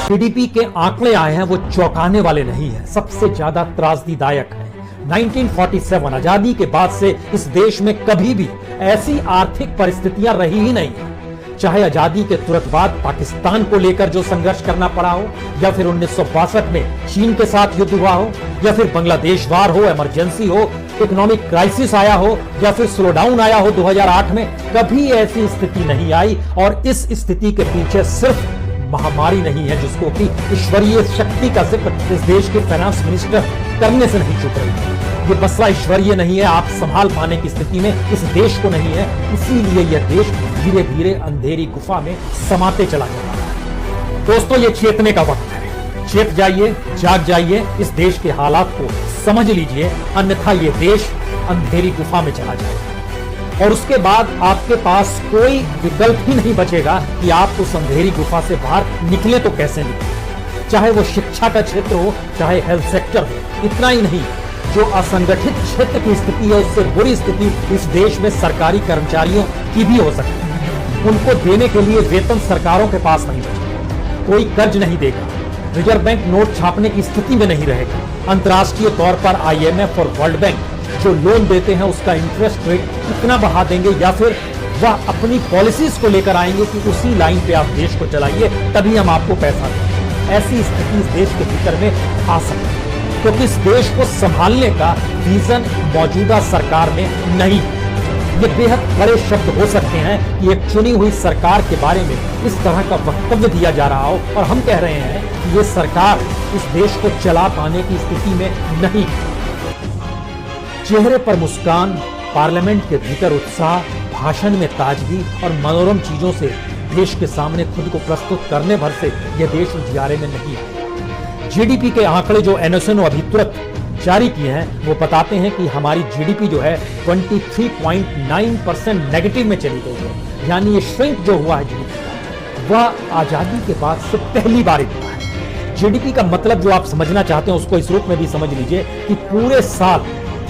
GDP के आंकड़े आए हैं वो चौंकाने वाले नहीं है, सबसे ज्यादा त्रासदीदायक है। 1947 आजादी के बाद से इस देश में कभी भी ऐसी आर्थिक परिस्थितियां रही ही नहीं है। चाहे आजादी के तुरंत बाद पाकिस्तान को लेकर जो संघर्ष करना पड़ा हो, या फिर 1962 में चीन के साथ युद्ध हुआ हो, या फिर बांग्लादेश वार हो, इमरजेंसी हो, इकोनॉमिक क्राइसिस आया हो, या फिर स्लो डाउन आया हो 2008 में, कभी ऐसी स्थिति नहीं आई। और इस स्थिति के पीछे सिर्फ महामारी नहीं है जिसको कि ईश्वरीय शक्ति का जिक्र इस देश के फाइनेंस मिनिस्टर करने से नहीं चुक रही है। ये मसला ईश्वरीय नहीं है, आप संभाल पाने की स्थिति में इस देश को नहीं है, इसीलिए यह देश धीरे धीरे अंधेरी गुफा में समाते चला जा रहा है। दोस्तों, ये चेतने का वक्त है। चेत जाइए, जाग जाइए, इस देश के हालात को समझ लीजिए, अन्यथा ये देश अंधेरी गुफा में चला जाएगा और उसके बाद आपके पास कोई विकल्प ही नहीं बचेगा कि आप उस अंधेरी गुफा से बाहर निकले तो कैसे निकले। चाहे वो शिक्षा का क्षेत्र हो, चाहे हेल्थ सेक्टर हो। इतना ही नहीं, जो असंगठित क्षेत्र की स्थिति है उससे बुरी स्थिति इस देश में सरकारी कर्मचारियों की भी हो सकती है। उनको देने के लिए वेतन सरकारों के पास नहीं बचेगा, कोई कर्ज नहीं देगा, रिजर्व बैंक नोट छापने की स्थिति में नहीं रहेगा। अंतर्राष्ट्रीय तौर पर IMF और वर्ल्ड बैंक जो लोन देते हैं उसका इंटरेस्ट रेट इतना बढ़ा देंगे, या फिर वह अपनी पॉलिसीज को लेकर आएंगे कि उसी लाइन पे आप देश को चलाइए, तभी हम आपको पैसा देंगे। ऐसी स्थिति इस देश के भीतर में आ सकती है, क्योंकि इस देश को संभालने का विजन मौजूदा सरकार में नहीं है। ये बेहद बड़े शब्द हो सकते हैं कि एक चुनी हुई सरकार के बारे में इस तरह का वक्तव्य दिया जा रहा हो, और हम कह रहे हैं कि ये सरकार इस देश को चला पाने की स्थिति में नहीं है। चेहरे पर मुस्कान, पार्लियामेंट के भीतर उत्साह, भाषण में ताजगी और मनोरम चीजों से देश के सामने खुद को प्रस्तुत करने भर से यह देश उजियारे में नहीं है। जीडीपी के आंकड़े जो एनएसएन अभी तुरंत जारी किए हैं वो बताते हैं कि हमारी जीडीपी जो है 23.9% नेगेटिव में चली गई है। यानी ये श्रिंक जो हुआ है जीडीपी का, वह आजादी के बाद से पहली बार हुआ है। जीडीपी का मतलब जो आप समझना चाहते हैं उसको इस रूप में भी समझ लीजिए कि पूरे साल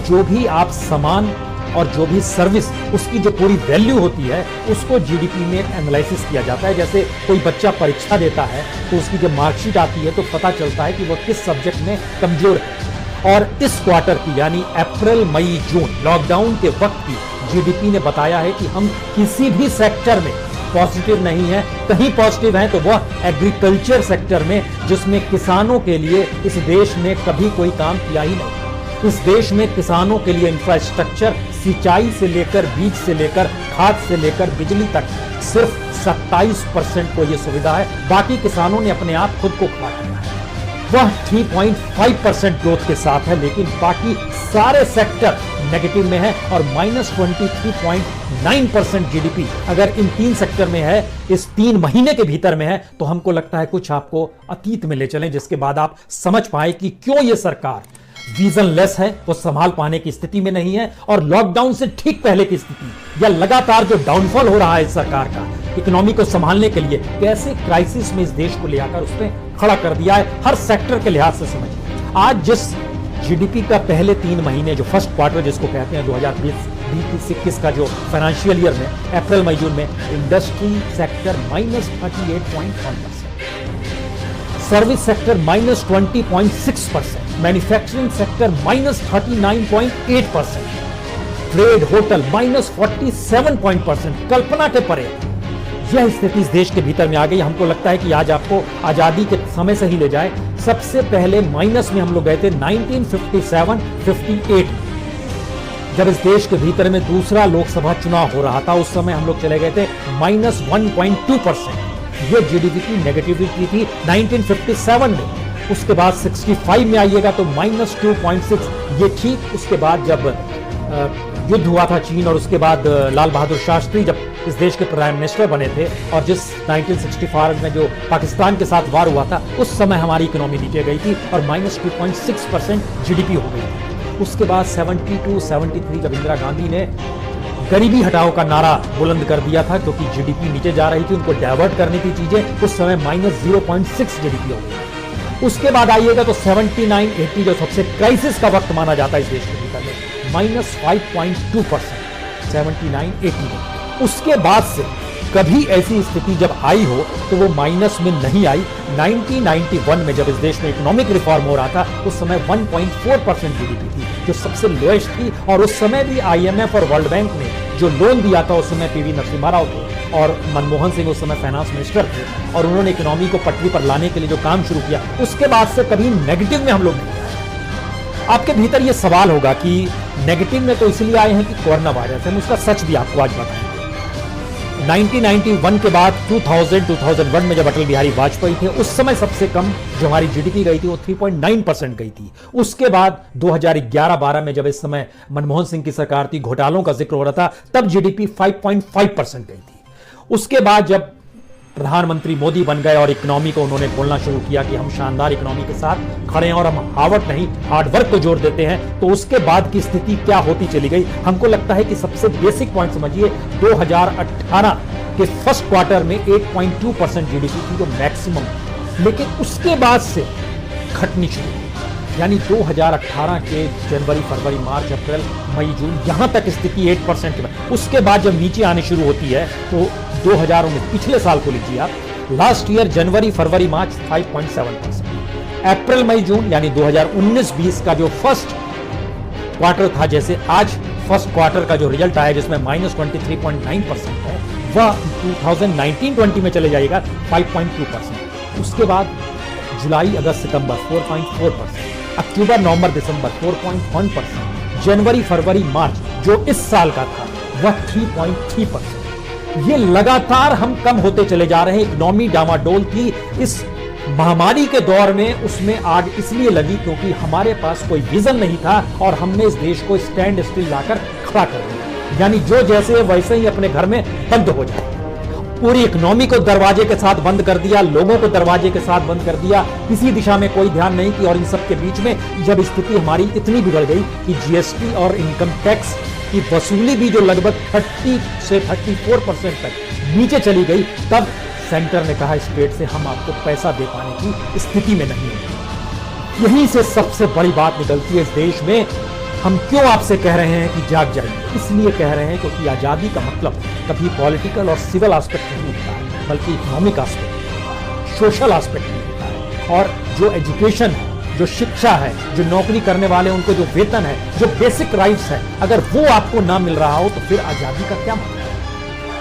जो भी आप सामान और जो भी सर्विस, उसकी जो पूरी वैल्यू होती है उसको जीडीपी में एनालिसिस किया जाता है। जैसे कोई बच्चा परीक्षा देता है तो उसकी जब मार्कशीट आती है तो पता चलता है कि वो किस सब्जेक्ट में कमजोर है। और इस क्वार्टर की यानी अप्रैल, मई, जून लॉकडाउन के वक्त की जीडीपी ने बताया है कि हम किसी भी सेक्टर में पॉजिटिव नहीं है। कहीं पॉजिटिव है तो वह एग्रीकल्चर सेक्टर में, जिसमें किसानों के लिए इस देश ने कभी कोई काम किया ही नहीं। इस देश में किसानों के लिए इंफ्रास्ट्रक्चर, सिंचाई से लेकर बीज से लेकर खाद से लेकर बिजली तक सिर्फ 27% को यह सुविधा है। बाकी किसानों ने अपने आप खुद को खड़ा किया है। वह 3.5% ग्रोथ के साथ है, लेकिन बाकी सारे सेक्टर नेगेटिव में है। और -23.9% जीडीपी अगर इन 3 सेक्टर में है, इस 3 महीने के भीतर में है, तो हमको लगता है कुछ आपको अतीत में ले चलें, जिसके बाद आप समझ पाए कि क्यों यह सरकार विजनलेस है, वो संभाल पाने की स्थिति में नहीं है। और लॉकडाउन से ठीक पहले की स्थिति या लगातार जो डाउनफॉल हो रहा है इस सरकार का इकोनॉमी को संभालने के लिए, कैसे क्राइसिस में इस देश को ले आकर उसने खड़ा कर दिया है हर सेक्टर के लिहाज से। समझिए, आज जिस जीडीपी का पहले 3 महीने जो फर्स्ट क्वार्टर जिसको कहते हैं 2020-21 का जो फाइनेंशियल ईयर में अप्रैल, मई, जून में industry sector -38.1%, service sector -20.6%, manufacturing sector -39.8%, trade hotel -47%। कल्पना के परे यह स्थिति इस देश के भीतर में आ गई। हमको लगता है कि आज आपको आजादी के समय से ही ले जाए। सबसे पहले माइनस में हम लोग गए थे 1957-58 जब इस देश के भीतर में दूसरा लोकसभा चुनाव हो रहा था। उस समय हम लोग चले गए थे -1.2%। ये जीडीपी की नेगेटिविटी थी 1957 में। उसके बाद 65 में आइएगा तो -2.6। ये ठीक उसके बाद जब युद्ध हुआ था चीन, और उसके बाद लाल बहादुर शास्त्री जब इस देश के प्राइम मिनिस्टर बने थे, और जिस 1965 में जो पाकिस्तान के साथ वार हुआ था, उस समय हमारी इकोनॉमी नीचे गई थी और -2.6% जीडीपी हो गई थी। उसके बाद 72-73 जब इंदिरा गांधी ने गरीबी हटाओ का नारा बुलंद कर दिया था, क्योंकि जीडीपी नीचे जा रही थी, उनको डाइवर्ट करनी थी चीजें, उस समय -0.6 जीडीपी हो गई। उसके बाद आइएगा तो 79-80 जो सबसे क्राइसिस का वक्त माना जाता है इस देश के भीतर में, -5.2%, 79-80 में। उसके बाद से कभी ऐसी स्थिति जब आई हो तो वो माइनस में नहीं आई। 1991 में जब इस देश में इकोनॉमिक रिफॉर्म हो रहा था उस समय 1.4% जीडीपी थी, जो सबसे लोएस्ट थी। और उस समय भी आईएमएफ और वर्ल्ड बैंक ने जो लोन दिया था, उस समय पीवी नरसिम्हा राव थे और मनमोहन सिंह उस समय फाइनेंस मिनिस्टर थे, और उन्होंने इकोनॉमी को पटरी पर लाने के लिए जो काम शुरू किया, उसके बाद से कभी नेगेटिव में हम लोग नहीं आए। आपके भीतर ये सवाल होगा कि नेगेटिव में तो इसलिए आए हैं कि कोरोना वायरस है। हम उसका सच भी आपको आज बताएंगे। 1991 के बाद 2001 में जब अटल बिहारी वाजपेयी थे, उस समय सबसे कम जो हमारी जीडीपी गई थी वो 3.9% गई थी। उसके बाद 2011-12 में जब इस समय मनमोहन सिंह की सरकार थी, घोटालों का जिक्र हो रहा था, तब जीडीपी 5.5% गई थी। उसके बाद जब प्रधानमंत्री मोदी बन गए और इकोनॉमी को उन्होंने बोलना शुरू किया कि हम शानदार इकोनॉमी के साथ खड़े हैं और हम हार्ड नहीं हार्डवर्क को जोर देते हैं, तो उसके बाद की स्थिति क्या होती चली गई। हमको लगता है कि सबसे बेसिक पॉइंट समझिए, 2018 के फर्स्ट क्वार्टर में 8.2% जीडीपी थी, जो मैक्सिमम, लेकिन उसके बाद से घटनी शुरू हुई। यानी 2018 के जनवरी, फरवरी, मार्च, अप्रैल, मई, जून, यहां तक स्थिति 8% की। उसके बाद जब नीचे आनी शुरू होती है तो 2019 पिछले साल को लीजिए आप, लास्ट ईयर जनवरी, फरवरी, मार्च 5.7%, अप्रैल, मई, जून यानी 2019-20 का जो फर्स्ट क्वार्टर था, जैसे आज फर्स्ट क्वार्टर का जो रिजल्ट आया जिसमें -23.9% है, वह 2019-20 में चले जाएगा 5.2%। उसके बाद जुलाई, अगस्त, सितंबर 4.4%, अक्टूबर, नवंबर, दिसंबर 4.1%, जनवरी, फरवरी, मार्च जो इस साल का था वह 3.3%। ये लगातार हम कम होते चले जा रहे हैं। इकोनॉमी डामाडोल थी इस महामारी के दौर में, उसमें आग इसलिए लगी क्योंकि हमारे पास कोई विजन नहीं था और हमने इस देश को स्टैंड स्टिल लाकर खड़ा कर दिया। यानी जो जैसे वैसे ही अपने घर में बंद हो जाए। पूरी इकोनॉमी को दरवाजे के साथ बंद कर दिया, लोगों को दरवाजे के साथ बंद कर दिया, किसी दिशा में कोई ध्यान नहीं किया। और इन सब के बीच में जब स्थिति हमारी इतनी बिगड़ गई कि जीएसटी और इनकम टैक्स की वसूली भी जो लगभग 30 से 34% तक नीचे चली गई, तब सेंटर ने कहा स्टेट से हम आपको पैसा दे पाने की स्थिति में नहीं है। यहीं से सबसे बड़ी बात निकलती है इस देश में। हम क्यों आपसे कह रहे हैं कि जाग जाइए? इसलिए कह रहे हैं क्योंकि आजादी का मतलब कभी पॉलिटिकल और सिविल एस्पेक्ट नहीं होता है, बल्कि इकोनॉमिक एस्पेक्ट, सोशल एस्पेक्ट नहीं होता है। और जो एजुकेशन है, जो शिक्षा है, जो नौकरी करने वाले उनको जो वेतन है, जो बेसिक राइट्स है, अगर वो आपको ना मिल रहा हो तो फिर आजादी का क्या मतलब है?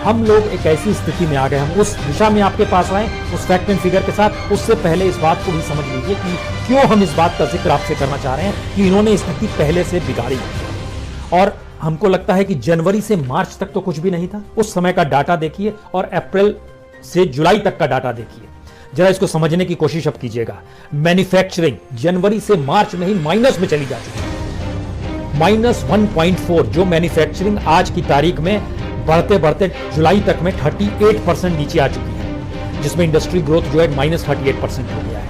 हम लोग एक ऐसी स्थिति में आ गए, हम उस दिशा में आपके पास आए उस फैक्ट एंड फिगर के साथ। उससे पहले इस बात को भी समझ लीजिए कि क्यों हम इस बात का जिक्र आपसे करना चाह रहे हैं कि इन्होंने स्थिति पहले से बिगाड़ी और हमको लगता है कि जनवरी से मार्च तक तो कुछ भी नहीं था। उस समय का डाटा देखिए और अप्रैल से जुलाई तक का डाटा देखिए, जरा इसको समझने की कोशिश अब कीजिएगा। मैन्युफैक्चरिंग जनवरी से मार्च में ही माइनस में चली जा चुकी है, -1.4, जो मैन्युफैक्चरिंग आज की तारीख में बढ़ते बढ़ते जुलाई तक में 38% नीचे आ चुकी है, जिसमें इंडस्ट्री ग्रोथ जो है -38% हो गया है।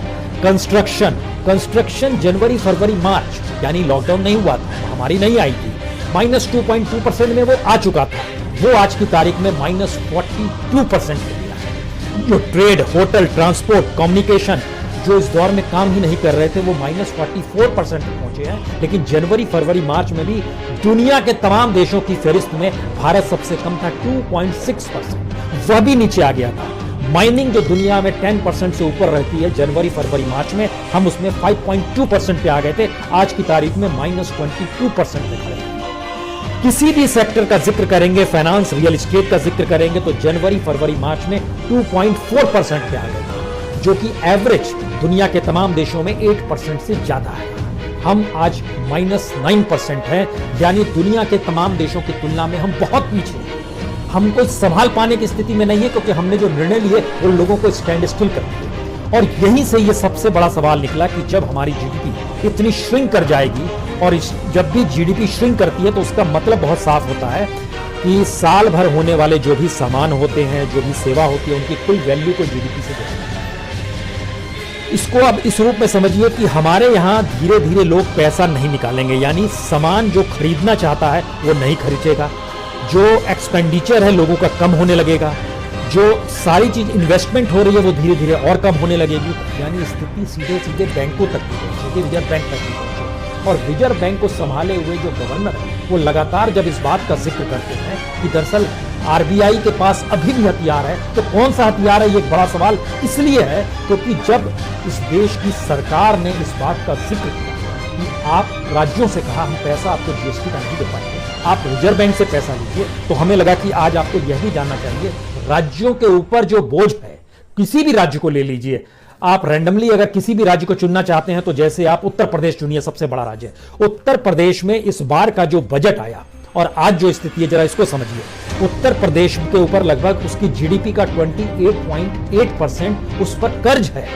कंस्ट्रक्शन जनवरी, फरवरी, मार्च यानी लॉकडाउन नहीं हुआ था, महामारी नहीं आई थी, -2.2% में वो आ चुका था, वो आज की तारीख में -42% हो गया है। जो ट्रेड, होटल, ट्रांसपोर्ट, कम्युनिकेशन जो इस दौर में काम ही नहीं कर रहे थे, वो -44% पहुंचे हैं। लेकिन जनवरी, फरवरी, मार्च में भी दुनिया के तमाम देशों की फहरिस्त में भारत सबसे कम था, 2.6%, वह भी नीचे आ गया था। माइनिंग जो दुनिया में 10% से ऊपर रहती है, जनवरी, फरवरी, मार्च में हम उसमें 5.2% पे आ गए थे, आज की तारीख में -22% पे खड़े हैं। किसी भी सेक्टर का जिक्र करेंगे, फाइनेंस, रियल एस्टेट का जिक्र करेंगे, तो जनवरी, फरवरी, मार्च में 2.4% पे आ गए थे, जो कि एवरेज दुनिया के तमाम देशों में 8% से ज्यादा है। हम आज -9% हैं, यानी दुनिया के तमाम देशों की तुलना में हम बहुत पीछे हैं। हमको संभाल पाने की स्थिति में नहीं है, क्योंकि हमने जो निर्णय लिए उन लोगों को स्टैंड स्टिल कर दिया। और यहीं से ये सबसे बड़ा सवाल निकला कि जब हमारी जीडीपी इतनी श्रिंक कर जाएगी, और जब भी जीडीपी श्रिंक करती है तो उसका मतलब बहुत साफ होता है कि साल भर होने वाले जो भी सामान होते हैं, जो भी सेवा होती है, उनकी कुल वैल्यू को जीडीपी से जोड़ना है। इसको अब इस रूप में समझिए कि हमारे यहाँ धीरे धीरे लोग पैसा नहीं निकालेंगे, यानी सामान जो खरीदना चाहता है वो नहीं खरीदेगा, जो एक्सपेंडिचर है लोगों का कम होने लगेगा, जो सारी चीज इन्वेस्टमेंट हो रही है वो धीरे धीरे और कम होने लगेगी। यानी स्थिति सीधे सीधे बैंकों तक भी पहुंचेगी, रिजर्व बैंक तक भी पहुंचेगी। और रिजर्व बैंक को संभाले हुए जो गवर्नर है वो लगातार जब इस बात का जिक्र करते हैं कि दरअसल आरबीआई के पास अभी भी हथियार है। तो कौन सा हथियार है, ये एक बड़ा सवाल इसलिए है क्योंकि जब इस देश की सरकार ने इस बात का जिक्र किया कि आप राज्यों से कहा हम पैसा आपको जीएसटी का नहीं दे पाएंगे, आप रिजर्व बैंक से पैसा लीजिए, तो हमें लगा कि आज आपको यह भी जानना चाहिए राज्यों के ऊपर जो बोझ है, किसी भी राज्य को ले लीजिए आप रैंडमली, अगर किसी भी राज्य को चुनना चाहते हैं तो जैसे आप उत्तर प्रदेश चुनिए, सबसे बड़ा राज्य है। उत्तर प्रदेश में इस बार का जो बजट आया और आज जो स्थिति है, जरा इसको समझिए। उत्तर प्रदेश के ऊपर लगभग उसकी जीडीपी का 28.8% उस पर कर्ज है,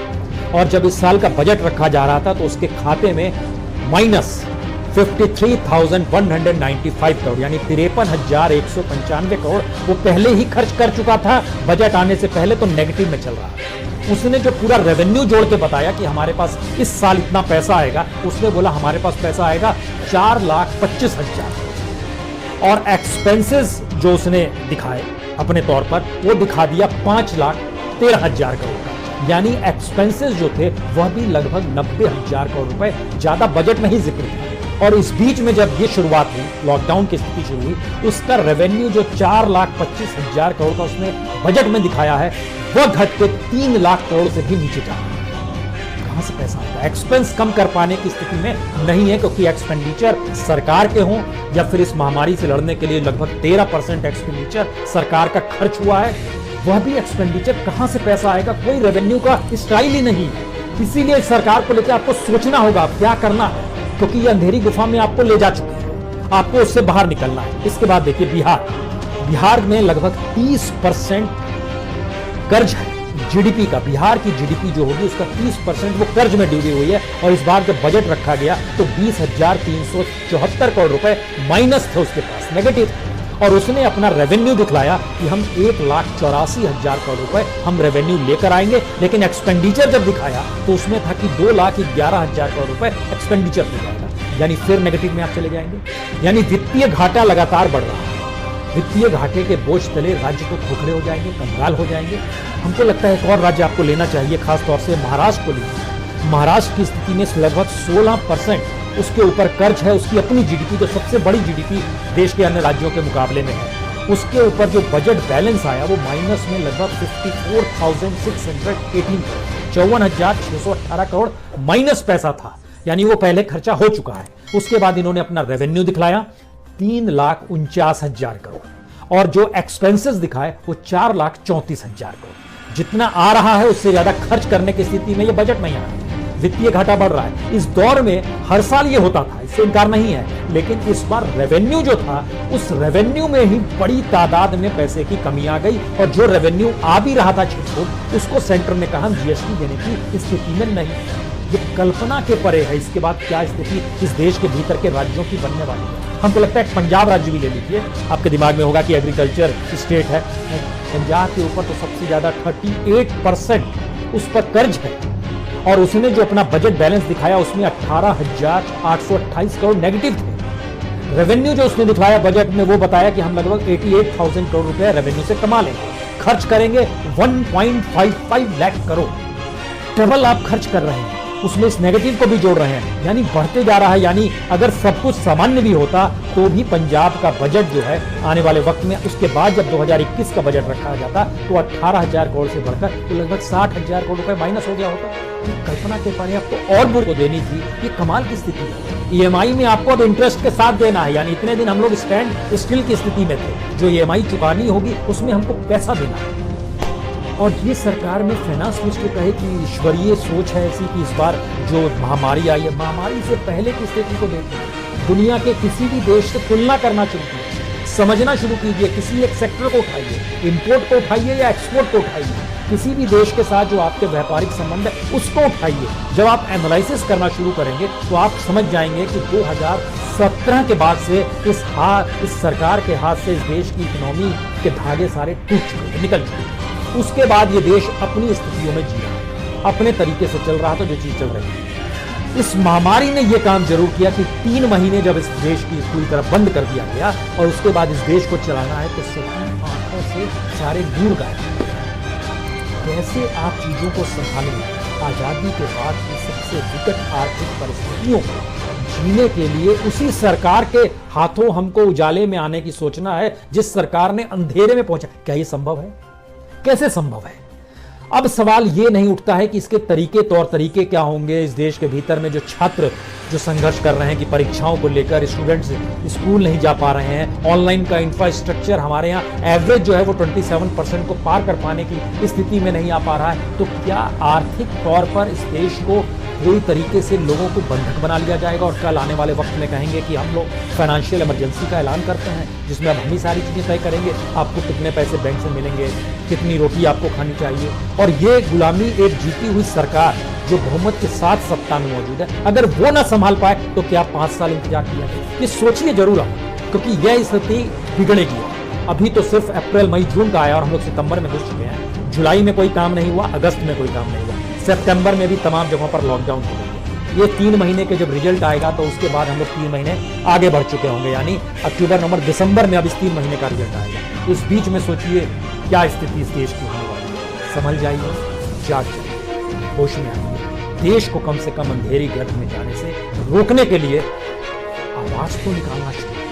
और जब इस साल का बजट रखा जा रहा था तो उसके खाते में माइनस 53,195 करोड़ यानी 53,195 करोड़ वो पहले ही खर्च कर चुका था बजट आने से पहले, तो नेगेटिव में चल रहा है। उसने जो पूरा रेवेन्यू जोड़ के बताया कि हमारे पास इस साल इतना पैसा आएगा, उसने बोला हमारे पास पैसा आएगा 4,25,000, और एक्सपेंसेस जो उसने दिखाए अपने तौर पर वो दिखा दिया 5,13,000 करोड़ का, यानी एक्सपेंसेस जो थे वह भी लगभग 90,000 करोड़ रुपए ज्यादा बजट में ही जिक्र था। और इस बीच में जब ये शुरुआत हुई, लॉकडाउन की स्थिति शुरू हुई, उसका रेवेन्यू जो 4,25,000 करोड़ का उसने बजट में दिखाया है वह घट के 3 लाख करोड़ से भी नीचे जा रहा है। कहां से पैसा आता है? एक्सपेंस कम कर पाने की स्थिति में नहीं है, क्योंकि एक्सपेंडिचर सरकार के हों या फिर इस महामारी से लड़ने के लिए लगभग 13% एक्सपेंडिचर सरकार का खर्च हुआ है, वह भी एक्सपेंडिचर कहां से पैसा आएगा, कोई रेवेन्यू का स्टाइल ही नहीं है। इसीलिए सरकार को लेकर आपको सोचना होगा क्या करना है, क्योंकि ये अंधेरी गुफा में आपको ले जा चुके हैं, आपको उससे बाहर निकलना है। इसके बाद देखिए बिहार में लगभग 30% कर्ज है जीडीपी का। बिहार की जीडीपी जो होगी उसका 30% वो कर्ज में डूबी हुई है, और इस बार जब बजट रखा गया तो 20,374 करोड़ रुपए माइनस थे उसके पास, नेगेटिव, और उसने अपना रेवेन्यू दिखलाया कि हम 1,84,000 करोड़ रुपए हम रेवेन्यू लेकर आएंगे, लेकिन एक्सपेंडिचर जब दिखाया तो उसमें था कि 2,11,000 करोड़ रुपए एक्सपेंडिचर हो जाएगा, यानी फिर नेगेटिव में आप चले जाएंगे। यानी वित्तीय घाटा लगातार बढ़ रहा है। वित्तीय घाटे के बोझ तले राज्य को खोखले हो जाएंगे, कंगाल हो जाएंगे। हमको लगता है एक और राज्य आपको लेना चाहिए, खासतौर से महाराष्ट्र को लीजिए। महाराष्ट्र की स्थिति में लगभग 16% उसके ऊपर कर्ज है, उसकी अपनी जीडीपी जो सबसे बड़ी जीडीपी देश के अन्य राज्यों के मुकाबले में है, उसके ऊपर जो बजट बैलेंस आया वो माइनस में लगभग 54,618 54,618 करोड़ माइनस पैसा था, यानी वो पहले खर्चा हो चुका है। उसके बाद इन्होंने अपना रेवेन्यू दिखलाया 3,49,000 करोड़, और जो एक्सपेंसेस दिखाए वो 4,34,000 करोड़। जितना आ रहा है उससे ज्यादा खर्च करने की स्थिति में ये बजट नहीं आ रहा है, वित्तीय घाटा बढ़ रहा है। इस दौर में हर साल ये होता था, इससे इनकार नहीं है, लेकिन इस बार रेवेन्यू जो था उस रेवेन्यू में ही बड़ी तादाद में पैसे की कमी आ गई, और जो रेवेन्यू आ भी रहा था छूट उसको सेंटर ने कहा हम जीएसटी देने की स्थिति में नहीं। ये कल्पना के परे है। इसके बाद क्या स्थिति इस देश के भीतर के राज्यों की बनने वाली है। हमको लगता है पंजाब राज्य भी ले लीजिए, आपके दिमाग में होगा कि एग्रीकल्चर स्टेट है। पंजाब के ऊपर तो सबसे ज्यादा 38% उस पर कर्ज है, और उसने जो अपना बजट बैलेंस दिखाया उसमें 18,828 करोड़ नेगेटिव थे। रेवेन्यू जो उसने दिखाया बजट में वो बताया कि हम लगभग 88,000 करोड़ रुपए रेवेन्यू से कमा लेंगे, खर्च करेंगे 1.55 लाख करोड़। डबल आप खर्च कर रहे हैं, उसमें इस नेगेटिव को भी जोड़ रहे हैं, यानी बढ़ते जा रहा है। यानी अगर सब कुछ सामान्य भी होता तो भी पंजाब का बजट जो है आने वाले वक्त में, उसके बाद जब 2021 का बजट रखा जाता तो 18,000 करोड़ से बढ़कर तो लगभग 60,000 करोड़ रुपए माइनस हो गया होता। कल्पना के पानी आपको और बुर को देनी थी, ये कमाल की स्थिति है। ईएमआई में आपको अब इंटरेस्ट के साथ देना है, यानी इतने दिन हम लोग स्टैंड स्टिल की स्थिति में थे, जो ईएमआई चुकानी होगी उसमें हमको पैसा देना है। और ये सरकार में फाइनेंस मिनिस्टर कहे कि ईश्वरीय सोच है ऐसी कि इस बार जो महामारी आई है, महामारी से पहले की स्थिति को देखिए, दुनिया के किसी भी देश से तुलना करना शुरू कीजिए, समझना शुरू कीजिए, किसी एक सेक्टर को उठाइए, इंपोर्ट को उठाइए या एक्सपोर्ट को उठाइए, किसी भी देश के साथ जो आपके व्यापारिक संबंध है उसको उठाइए। जब आप एनालिसिस करना शुरू करेंगे तो आप समझ जाएंगे कि 2017 के बाद से इस सरकार के हाथ से इस देश की इकोनॉमी के धागे सारे टूट चुके हैं, निकल चुके हैं। उसके बाद ये देश अपनी स्थितियों में जी रहा है, अपने तरीके से चल रहा था जो चीज चल रही है। इस महामारी ने यह काम जरूर किया कि 3 महीने जब इस देश की पूरी तरह बंद कर दिया गया और उसके बाद इस देश को चलाना है तो सभी आंखों से सारे दूर गए। कैसे आप चीजों को संभालेंगे? आजादी के बाद की सबसे विकट आर्थिक परिस्थितियों को जीने के लिए उसी सरकार के हाथों हमको उजाले में आने की सोचना है जिस सरकार ने अंधेरे में पहुंचा। क्या यह संभव है? कैसे संभव है? अब सवाल यह नहीं उठता है कि इसके तरीके, तौर तरीके क्या होंगे। इस देश के भीतर में जो छात्र जो संघर्ष कर रहे हैं कि परीक्षाओं को लेकर स्टूडेंट्स स्कूल नहीं जा पा रहे हैं, ऑनलाइन का इंफ्रास्ट्रक्चर हमारे यहाँ एवरेज जो है वो 27% को पार कर पाने की स्थिति में नहीं आ पा रहा है, तो क्या आर्थिक तौर पर इस देश को पूरी तरीके से लोगों को बंधक बना लिया जाएगा और कल आने वाले वक्त में कहेंगे कि हम लोग फाइनेंशियल इमरजेंसी का ऐलान करते हैं जिसमें अब हम ही सारी चीजें तय करेंगे, आपको कितने पैसे बैंक से मिलेंगे, कितनी रोटी आपको खानी चाहिए। और ये गुलामी एक जीती हुई सरकार जो बहुमत के साथ सत्ता में मौजूद है, अगर वो ना संभाल पाए तो क्या 5 साल इंतजार किया जाए? ये सोचिए जरूर आप, क्योंकि यह स्थिति बिगड़ेगी। अभी तो सिर्फ अप्रैल, मई, जून का आया और हम लोग सितंबर में घुस चुके हैं। जुलाई में कोई काम नहीं हुआ, अगस्त में कोई काम नहीं हुआ, सितंबर में भी तमाम जगहों पर लॉकडाउन हो गई। ये 3 महीने के जब रिजल्ट आएगा तो उसके बाद हम लोग 3 महीने आगे बढ़ चुके होंगे, यानी अक्टूबर, नवंबर, दिसंबर में अब इस 3 महीने का रिजल्ट आएगा। इस बीच में सोचिए क्या स्थिति इस देश की होने वाली है। संभल जाइए, जाग जाइए, होश में आइए। देश को कम से कम अंधेरी गर्त में जाने से रोकने के लिए आवाज तो निकालना चाहिए।